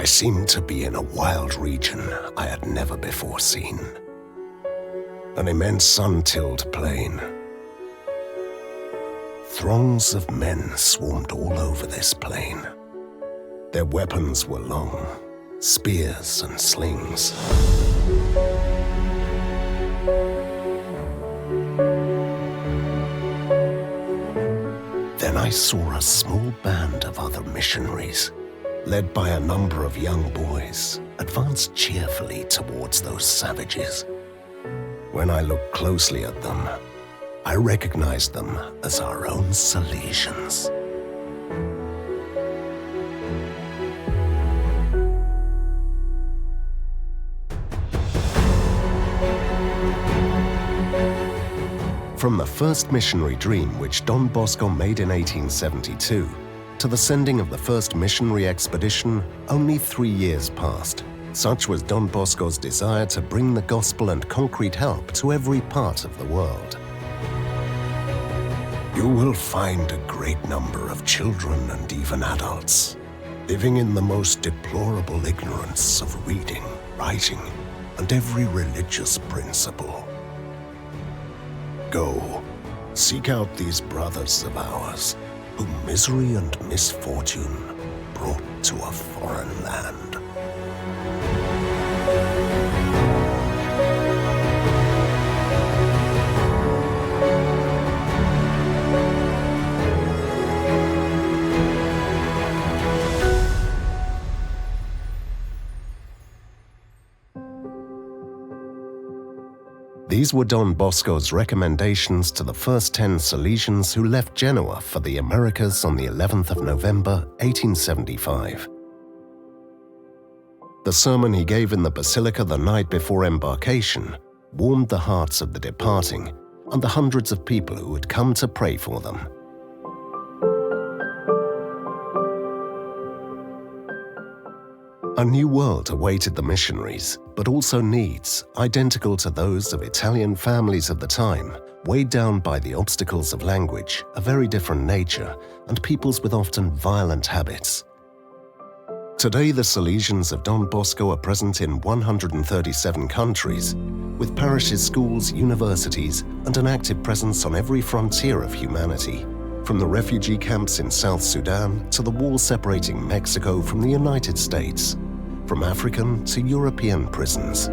seemed to be in a wild region I had never before seen. An immense sun-tilled plain. Throngs of men swarmed all over this plain. Their weapons were long, spears and slings. Then I saw a small band of other missionaries, led by a number of young boys, advance cheerfully towards those savages. When I looked closely at them, I recognized them as our own Salesians. From the first missionary dream which Don Bosco made in 1872 to the sending of the first missionary expedition, only 3 years passed. Such was Don Bosco's desire to bring the gospel and concrete help to every part of the world. You will find a great number of children and even adults living in the most deplorable ignorance of reading, writing, and every religious principle. Go, seek out these brothers of ours, whom misery and misfortune brought to a foreign land. These were Don Bosco's recommendations to the first 10 Salesians who left Genoa for the Americas on the 11th of November, 1875. The sermon he gave in the Basilica the night before embarkation warmed the hearts of the departing and the hundreds of people who had come to pray for them. A new world awaited the missionaries, but also needs, identical to those of Italian families of the time, weighed down by the obstacles of language, a very different nature, and peoples with often violent habits. Today, the Salesians of Don Bosco are present in 137 countries, with parishes, schools, universities, and an active presence on every frontier of humanity, from the refugee camps in South Sudan to the wall separating Mexico from the United States, from African to European prisons.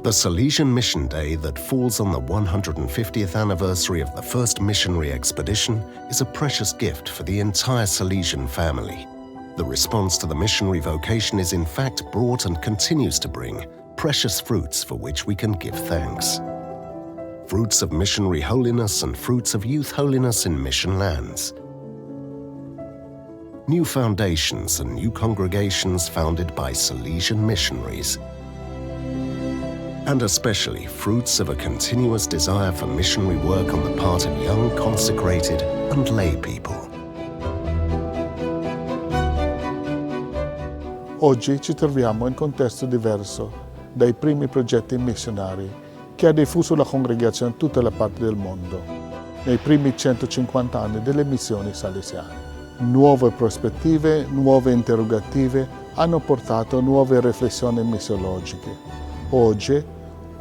The Salesian Mission Day that falls on the 150th anniversary of the first missionary expedition is a precious gift for the entire Salesian family. The response to the missionary vocation is in fact brought and continues to bring precious fruits for which we can give thanks. Fruits of missionary holiness and fruits of youth holiness in mission lands. New foundations and new congregations founded by Salesian missionaries. And especially fruits of a continuous desire for missionary work on the part of young, consecrated and lay people. Oggi ci troviamo in un contesto diverso dai primi progetti missionari che ha diffuso la congregazione in tutte le parti del mondo, nei primi 150 anni delle missioni salesiane. Nuove prospettive, nuove interrogative hanno portato nuove riflessioni missiologiche. Oggi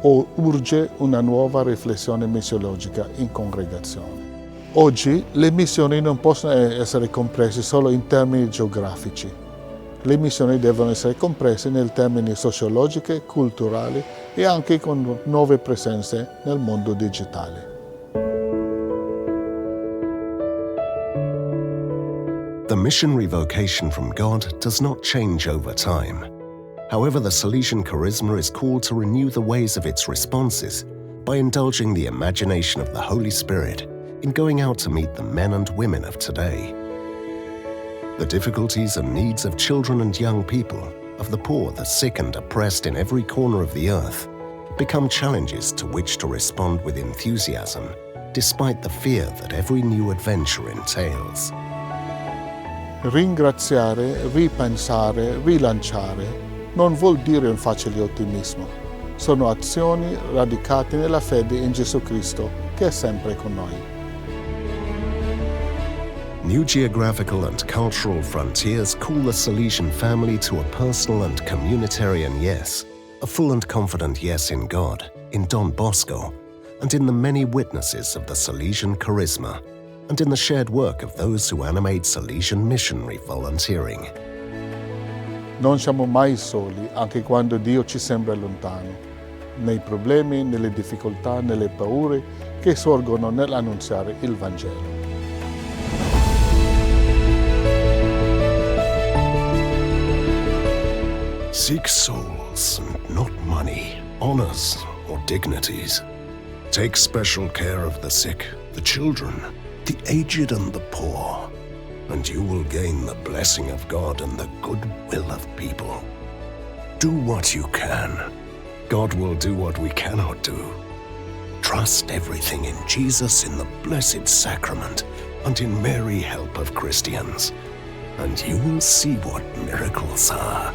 urge una nuova riflessione missiologica in congregazione. Oggi le missioni non possono essere comprese solo in termini geografici. Le missioni devono essere comprese nei termini sociologici, culturali e anche con nuove presenze nel mondo digitale. The missionary vocation from God does not change over time. However, the Salesian charisma is called to renew the ways of its responses by indulging the imagination of the Holy Spirit in going out to meet the men and women of today. The difficulties and needs of children and young people, of the poor, the sick and oppressed in every corner of the earth, become challenges to which to respond with enthusiasm, despite the fear that every new adventure entails. Ringraziare, ripensare, rilanciare non vuol dire un facile ottimismo. Sono azioni radicate nella fede in Gesù Cristo, che è sempre con noi. New geographical and cultural frontiers call the Salesian family to a personal and communitarian yes, a full and confident yes in God, in Don Bosco, and in the many witnesses of the Salesian charisma, and in the shared work of those who animate Salesian missionary volunteering. Non siamo mai soli, anche quando Dio ci sembra lontano, nei problemi, nelle difficoltà, nelle paure che sorgono nell'annunziare il Vangelo. Seek souls and not money, honors or dignities. Take special care of the sick, the children, the aged and the poor, and you will gain the blessing of God and the goodwill of people. Do what you can. God will do what we cannot do. Trust everything in Jesus in the Blessed Sacrament and in Mary, help of Christians, and you will see what miracles are.